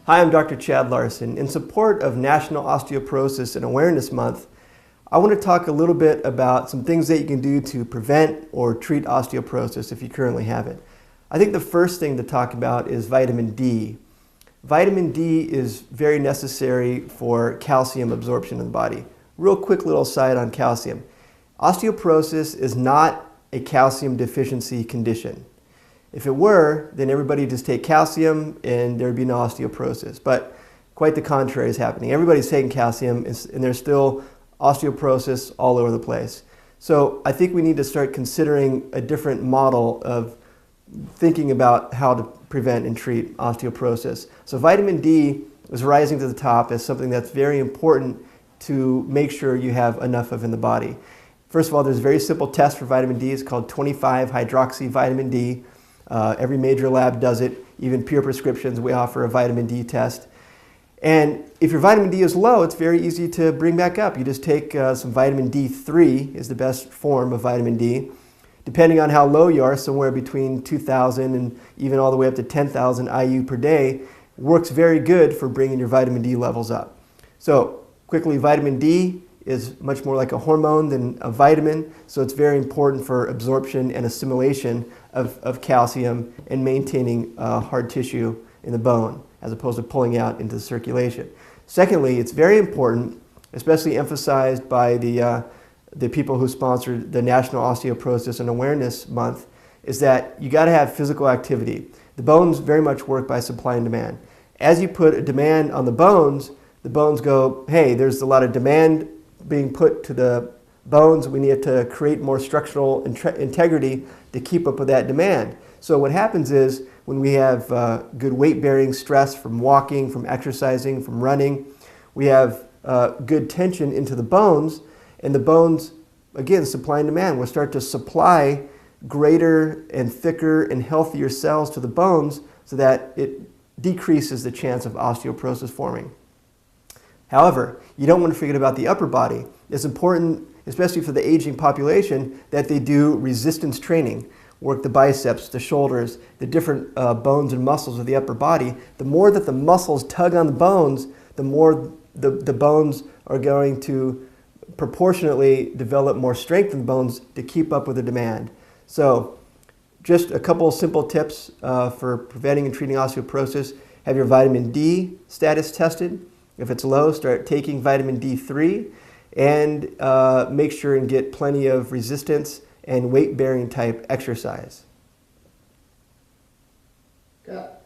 Hi, I'm Dr. Chad Larson. In support of National Osteoporosis and Awareness Month, I want to talk a little bit about some things that you can do to prevent or treat osteoporosis if you currently have it. I think the first thing to talk about is vitamin D. Vitamin D is very necessary for calcium absorption in the body. Real quick little side on calcium. Osteoporosis is not a calcium deficiency condition. If it were, then everybody would just take calcium and there'd be no osteoporosis. But quite the contrary is happening. Everybody's taking calcium and there's still osteoporosis all over the place. So I think we need to start considering a different model of thinking about how to prevent and treat osteoporosis. So vitamin D is rising to the top as something that's very important to make sure you have enough of in the body. First of all, there's a very simple test for vitamin D. It's called 25-hydroxy vitamin D. Every major lab does it. Even peer prescriptions, we offer a vitamin D test. And if your vitamin D is low, it's very easy to bring back up. You just take some vitamin D3 is the best form of vitamin D. Depending on how low you are, somewhere between 2,000 and even all the way up to 10,000 IU per day, works very good for bringing your vitamin D levels up. So quickly, vitamin D is much more like a hormone than a vitamin, so it's very important for absorption and assimilation of calcium and maintaining hard tissue in the bone, as opposed to pulling out into the circulation. Secondly, it's very important, especially emphasized by the people who sponsored the National Osteoporosis and Awareness Month, is that you got to have physical activity. The bones very much work by supply and demand. As you put a demand on the bones go, hey, there's a lot of demand being put to the bones. We need to create more structural integrity to keep up with that demand. So what happens is when we have good weight-bearing stress from walking, from exercising, from running, we have good tension into the bones, and the bones, again, supply and demand, will start to supply greater and thicker and healthier cells to the bones so that it decreases the chance of osteoporosis forming. However, you don't want to forget about the upper body. It's important, especially for the aging population, that they do resistance training. Work the biceps, the shoulders, the different bones and muscles of the upper body. The more that the muscles tug on the bones, the more the bones are going to proportionately develop more strength in the bones to keep up with the demand. So just a couple of simple tips for preventing and treating osteoporosis. Have your vitamin D status tested. If it's low, start taking vitamin D3 and make sure and get plenty of resistance and weight-bearing type exercise. Got